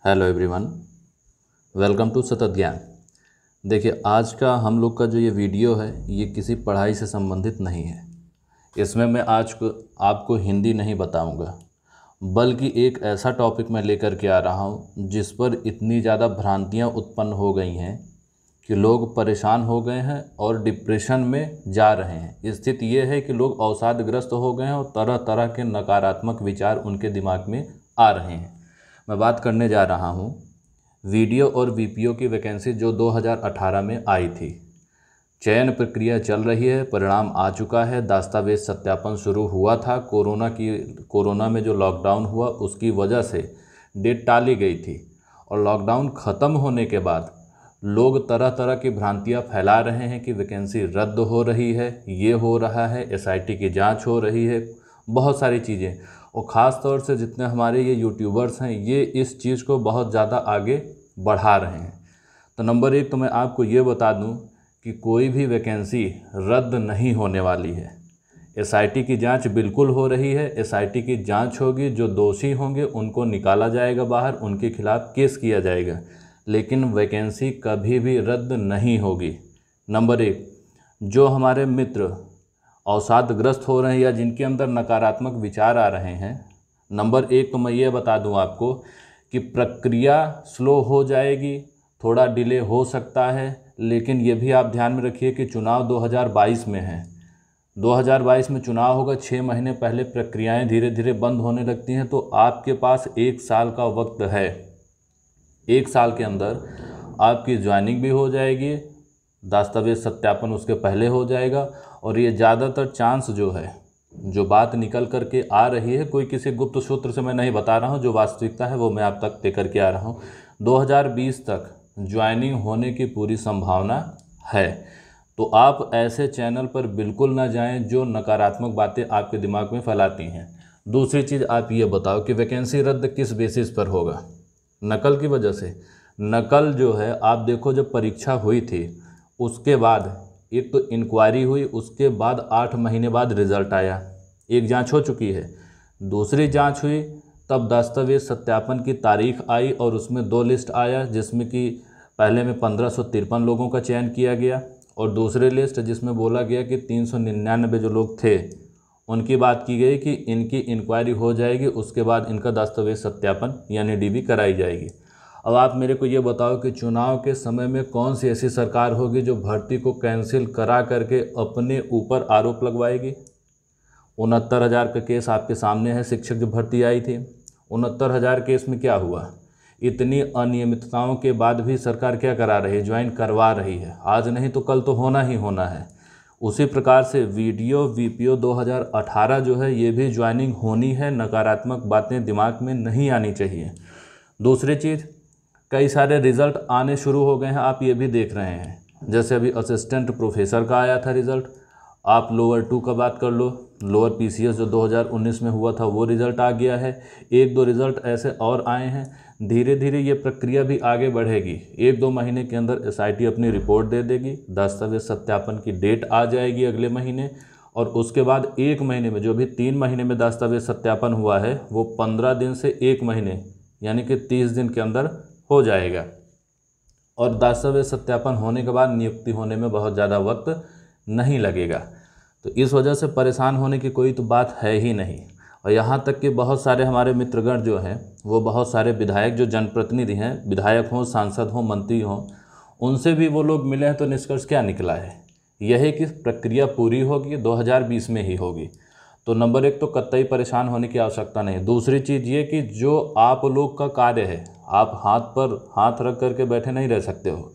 Hello everyone, welcome to सतत ज्ञान। देखिए, आज का हम लोग का जो ये वीडियो है ये किसी पढ़ाई से संबंधित नहीं है। इसमें मैं आज को आपको हिंदी नहीं बताऊंगा, बल्कि एक ऐसा टॉपिक मैं लेकर के आ रहा हूँ जिस पर इतनी ज़्यादा भ्रांतियाँ उत्पन्न हो गई हैं कि लोग परेशान हो गए हैं और डिप्रेशन में जा रहे हैं। स्थिति ये है कि लोग अवसादग्रस्त हो गए हैं और तरह तरह के नकारात्मक विचार उनके दिमाग में आ रहे हैं। मैं बात करने जा रहा हूँ वीडियो और वीपीओ की वैकेंसी जो 2018 में आई थी। चयन प्रक्रिया चल रही है, परिणाम आ चुका है, दस्तावेज सत्यापन शुरू हुआ था। कोरोना में जो लॉकडाउन हुआ उसकी वजह से डेट टाली गई थी और लॉकडाउन ख़त्म होने के बाद लोग तरह तरह की भ्रांतियां फैला रहे हैं कि वैकेंसी रद्द हो रही है, ये हो रहा है, एसआईटी की जांच हो रही है, बहुत सारी चीज़ें। और ख़ास तौर से जितने हमारे ये यूट्यूबर्स हैं ये इस चीज़ को बहुत ज़्यादा आगे बढ़ा रहे हैं। तो नंबर एक तो मैं आपको ये बता दूं कि कोई भी वैकेंसी रद्द नहीं होने वाली है। एसआईटी की जांच बिल्कुल हो रही है। एसआईटी की जांच होगी, जो दोषी होंगे उनको निकाला जाएगा बाहर, उनके खिलाफ़ केस किया जाएगा, लेकिन वैकेंसी कभी भी रद्द नहीं होगी। नंबर एक, जो हमारे मित्र अवसादग्रस्त हो रहे हैं या जिनके अंदर नकारात्मक विचार आ रहे हैं, नंबर एक तो मैं ये बता दूं आपको कि प्रक्रिया स्लो हो जाएगी, थोड़ा डिले हो सकता है, लेकिन ये भी आप ध्यान में रखिए कि चुनाव 2022 में है। 2022 में चुनाव होगा, 6 महीने पहले प्रक्रियाएं धीरे धीरे बंद होने लगती हैं, तो आपके पास 1 साल का वक्त है। 1 साल के अंदर आपकी ज्वाइनिंग भी हो जाएगी, दस्तावेज सत्यापन उसके पहले हो जाएगा। और ये ज़्यादातर चांस जो है, जो बात निकल कर के आ रही है, कोई किसी गुप्त सूत्र से मैं नहीं बता रहा हूँ, जो वास्तविकता है वो मैं आप तक लेकर के आ रहा हूँ। 2020 तक ज्वाइनिंग होने की पूरी संभावना है। तो आप ऐसे चैनल पर बिल्कुल ना जाएं जो नकारात्मक बातें आपके दिमाग में फैलाती हैं। दूसरी चीज़, आप ये बताओ कि वैकेंसी रद्द किस बेसिस पर होगा? नकल की वजह से। नकल जो है, आप देखो, जब परीक्षा हुई थी उसके बाद एक तो इंक्वायरी हुई, उसके बाद 8 महीने बाद रिज़ल्ट आया, एक जांच हो चुकी है। दूसरी जांच हुई, तब दस्तावेज सत्यापन की तारीख आई और उसमें 2 लिस्ट आया, जिसमें कि पहले में 1553 लोगों का चयन किया गया और दूसरे लिस्ट जिसमें बोला गया कि 399 जो लोग थे उनकी बात की गई कि इनकी इंक्वायरी हो जाएगी, उसके बाद इनका दस्तावेज सत्यापन यानी डीवी कराई जाएगी। अब आप मेरे को ये बताओ कि चुनाव के समय में कौन सी ऐसी सरकार होगी जो भर्ती को कैंसिल करा करके अपने ऊपर आरोप लगवाएगी? 69,000 का केस आपके सामने है। शिक्षक जो भर्ती आई थी, 69,000 केस में क्या हुआ? इतनी अनियमितताओं के बाद भी सरकार क्या करा रही है? ज्वाइन करवा रही है। आज नहीं तो कल तो होना ही होना है। उसी प्रकार से वीडियो वीपीओ 2018 जो है, ये भी ज्वाइनिंग होनी है। नकारात्मक बातें दिमाग में नहीं आनी चाहिए। दूसरी चीज़, कई सारे रिज़ल्ट आने शुरू हो गए हैं, आप ये भी देख रहे हैं। जैसे अभी असिस्टेंट प्रोफेसर का आया था रिज़ल्ट, आप लोअर 2 का बात कर लो, लोअर पीसीएस जो 2019 में हुआ था वो रिज़ल्ट आ गया है। 1-2 रिज़ल्ट ऐसे और आए हैं। धीरे धीरे ये प्रक्रिया भी आगे बढ़ेगी। 1-2 महीने के अंदर एसआईटी अपनी रिपोर्ट दे देगी, दस्तावेज सत्यापन की डेट आ जाएगी अगले महीने, और उसके बाद 1 महीने में, जो भी 3 महीने में दस्तावेज सत्यापन हुआ है वो 15 दिन से 1 महीने यानी कि 30 दिन के अंदर हो जाएगा। और दस्तावेज सत्यापन होने के बाद नियुक्ति होने में बहुत ज़्यादा वक्त नहीं लगेगा। तो इस वजह से परेशान होने की कोई तो बात है ही नहीं। और यहाँ तक कि बहुत सारे हमारे मित्रगण जो हैं, वो बहुत सारे विधायक जो जनप्रतिनिधि हैं, विधायक हों, सांसद हों, मंत्री हों, उनसे भी वो लोग मिले हैं। तो निष्कर्ष क्या निकला है? यही कि प्रक्रिया पूरी होगी, 2020 में ही होगी। तो नंबर एक तो कतई परेशान होने की आवश्यकता नहीं। दूसरी चीज़ ये कि जो आप लोग का कार्य है, आप हाथ पर हाथ रख करके बैठे नहीं रह सकते हो।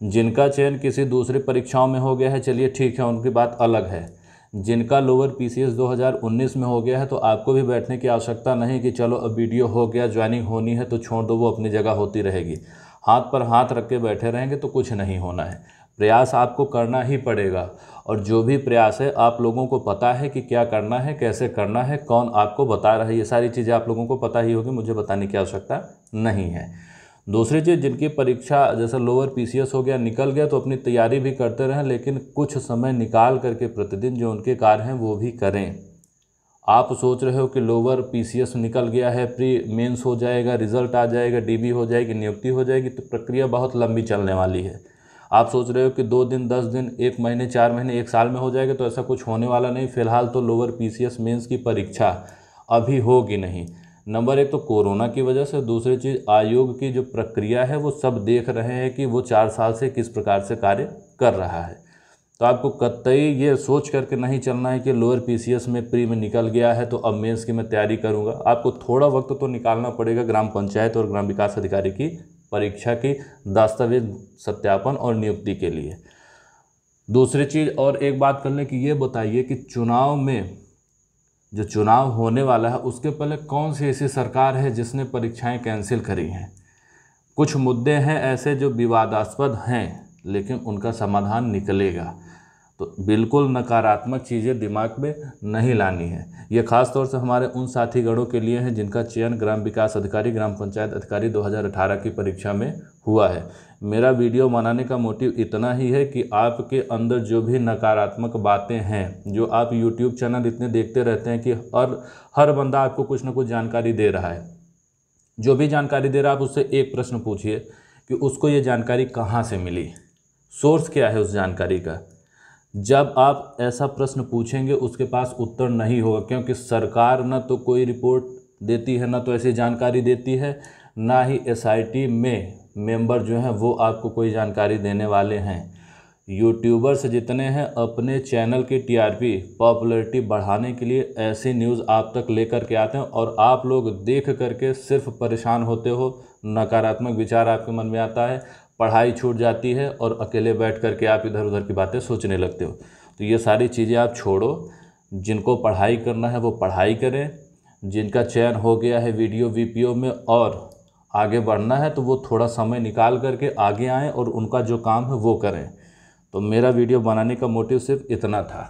जिनका चयन किसी दूसरी परीक्षाओं में हो गया है, चलिए ठीक है, उनकी बात अलग है। जिनका लोअर पीसीएस 2019 में हो गया है, तो आपको भी बैठने की आवश्यकता नहीं कि चलो अब वीडियो हो गया, ज्वाइनिंग होनी है तो छोड़ दो, वो अपनी जगह होती रहेगी। हाथ पर हाथ रख के बैठे रहेंगे तो कुछ नहीं होना है। प्रयास आपको करना ही पड़ेगा। और जो भी प्रयास है, आप लोगों को पता है कि क्या करना है, कैसे करना है, कौन आपको बता रहा है, ये सारी चीज़ें आप लोगों को पता ही होगी, मुझे बताने की आवश्यकता नहीं है। दूसरी चीज़, जिनकी परीक्षा जैसे लोअर पीसीएस हो गया, निकल गया, तो अपनी तैयारी भी करते रहें, लेकिन कुछ समय निकाल करके प्रतिदिन जो उनके कार्य हैं वो भी करें। आप सोच रहे हो कि लोअर पीसीएस निकल गया है, प्री मेंस हो जाएगा, रिजल्ट आ जाएगा, डीबी हो जाएगी, नियुक्ति हो जाएगी, तो प्रक्रिया बहुत लंबी चलने वाली है। आप सोच रहे हो कि 2 दिन, 10 दिन, 1 महीने, 4 महीने, 1 साल में हो जाएगा, तो ऐसा कुछ होने वाला नहीं। फिलहाल तो लोअर पीसीएस मेंस की परीक्षा अभी होगी नहीं। नंबर 1 तो कोरोना की वजह से, दूसरी चीज़ आयोग की जो प्रक्रिया है वो सब देख रहे हैं कि वो 4 साल से किस प्रकार से कार्य कर रहा है। तो आपको कतई ये सोच करके नहीं चलना है कि लोअर पीसीएस में प्री में निकल गया है तो अब मेंस की मैं तैयारी करूंगा। आपको थोड़ा वक्त तो निकालना पड़ेगा ग्राम पंचायत और ग्राम विकास अधिकारी की परीक्षा की दस्तावेज सत्यापन और नियुक्ति के लिए। दूसरी चीज़ और एक बात करने की, ये बताइए कि चुनाव में जो चुनाव होने वाला है उसके पहले कौन सी ऐसी सरकार है जिसने परीक्षाएं कैंसिल करी हैं। कुछ मुद्दे हैं ऐसे जो विवादास्पद हैं, लेकिन उनका समाधान निकलेगा। तो बिल्कुल नकारात्मक चीज़ें दिमाग में नहीं लानी है। ये खास तौर से हमारे उन साथीगणों के लिए है जिनका चयन ग्राम विकास अधिकारी, ग्राम पंचायत अधिकारी 2018 की परीक्षा में हुआ है। मेरा वीडियो बनाने का मोटिव इतना ही है कि आपके अंदर जो भी नकारात्मक बातें हैं, जो आप यूट्यूब चैनल इतने देखते रहते हैं कि हर बंदा आपको कुछ ना कुछ जानकारी दे रहा है, जो भी जानकारी दे रहा है आप उससे एक प्रश्न पूछिए कि उसको ये जानकारी कहाँ से मिली, सोर्स क्या है उस जानकारी का। जब आप ऐसा प्रश्न पूछेंगे उसके पास उत्तर नहीं होगा, क्योंकि सरकार न तो कोई रिपोर्ट देती है, न तो ऐसी जानकारी देती है, ना ही एसआईटी में मेंबर जो हैं वो आपको कोई जानकारी देने वाले हैं। यूट्यूबर्स जितने हैं अपने चैनल की टीआरपी पॉपुलैरिटी बढ़ाने के लिए ऐसी न्यूज़ आप तक लेकर के आते हैं और आप लोग देख करके सिर्फ परेशान होते हो, नकारात्मक विचार आपके मन में आता है, पढ़ाई छूट जाती है और अकेले बैठ करके आप इधर उधर की बातें सोचने लगते हो। तो ये सारी चीज़ें आप छोड़ो। जिनको पढ़ाई करना है वो पढ़ाई करें, जिनका चयन हो गया है वीडियो वीपीओ में और आगे बढ़ना है तो वो थोड़ा समय निकाल करके आगे आएँ और उनका जो काम है वो करें। तो मेरा वीडियो बनाने का मोटिव सिर्फ इतना था।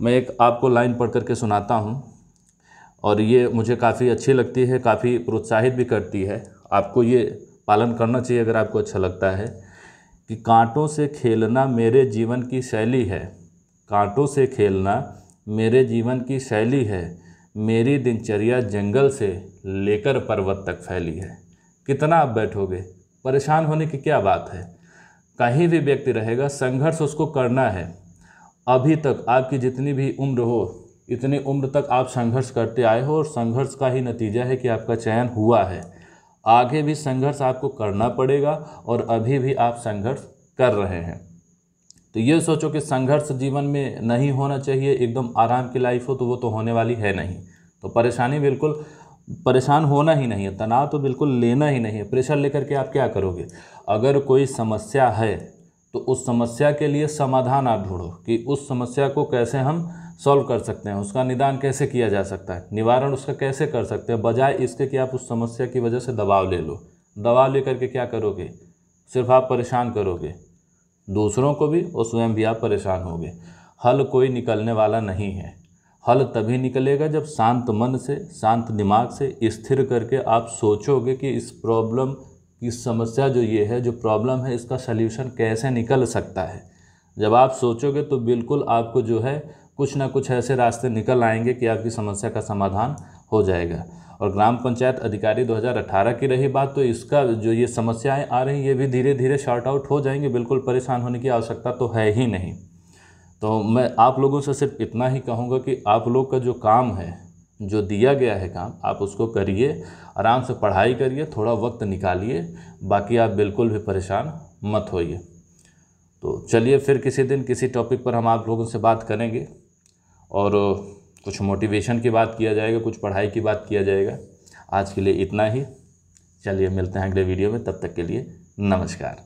मैं एक आपको लाइन पढ़ करके सुनाता हूँ और ये मुझे काफ़ी अच्छी लगती है, काफ़ी प्रोत्साहित भी करती है। आपको ये पालन करना चाहिए अगर आपको अच्छा लगता है कि कांटों से खेलना मेरे जीवन की शैली है, कांटों से खेलना मेरे जीवन की शैली है, मेरी दिनचर्या जंगल से लेकर पर्वत तक फैली है। कितना आप बैठोगे, परेशान होने की क्या बात है। कहीं भी व्यक्ति रहेगा, संघर्ष उसको करना है। अभी तक आपकी जितनी भी उम्र हो, इतनी उम्र तक आप संघर्ष करते आए हो और संघर्ष का ही नतीजा है कि आपका चयन हुआ है। आगे भी संघर्ष आपको करना पड़ेगा और अभी भी आप संघर्ष कर रहे हैं। तो ये सोचो कि संघर्ष जीवन में नहीं होना चाहिए, एकदम आराम की लाइफ हो, तो वो तो होने वाली है नहीं। तो परेशानी बिल्कुल परेशान होना ही नहीं है, तनाव तो बिल्कुल लेना ही नहीं है। प्रेशर लेकर के आप क्या करोगे। अगर कोई समस्या है तो उस समस्या के लिए समाधान आप ढूंढो कि उस समस्या को कैसे हम सॉल्व कर सकते हैं, उसका निदान कैसे किया जा सकता है, निवारण उसका कैसे कर सकते हैं, बजाय इसके कि आप उस समस्या की वजह से दबाव ले लो। दबाव लेकर के क्या करोगे, सिर्फ आप परेशान करोगे, दूसरों को भी और स्वयं भी आप परेशान होगे। हल कोई निकलने वाला नहीं है। हल तभी निकलेगा जब शांत मन से, शांत दिमाग से स्थिर करके आप सोचोगे कि इस प्रॉब्लम की समस्या जो ये है, जो प्रॉब्लम है, इसका सल्यूशन कैसे निकल सकता है। जब आप सोचोगे तो बिल्कुल आपको जो है कुछ ना कुछ ऐसे रास्ते निकल आएंगे कि आपकी समस्या का समाधान हो जाएगा। और ग्राम पंचायत अधिकारी 2018 की रही बात, तो इसका जो ये समस्याएं आ रही ये भी धीरे धीरे शॉर्ट आउट हो जाएंगे। बिल्कुल परेशान होने की आवश्यकता तो है ही नहीं। तो मैं आप लोगों से सिर्फ इतना ही कहूँगा कि आप लोग का जो काम है, जो दिया गया है काम, आप उसको करिए, आराम से पढ़ाई करिए, थोड़ा वक्त निकालिए, बाकी आप बिल्कुल भी परेशान मत होइए। तो चलिए फिर किसी दिन किसी टॉपिक पर हम आप लोगों से बात करेंगे और कुछ मोटिवेशन की बात किया जाएगा, कुछ पढ़ाई की बात किया जाएगा। आज के लिए इतना ही। चलिए मिलते हैं अगले वीडियो में, तब तक के लिए नमस्कार।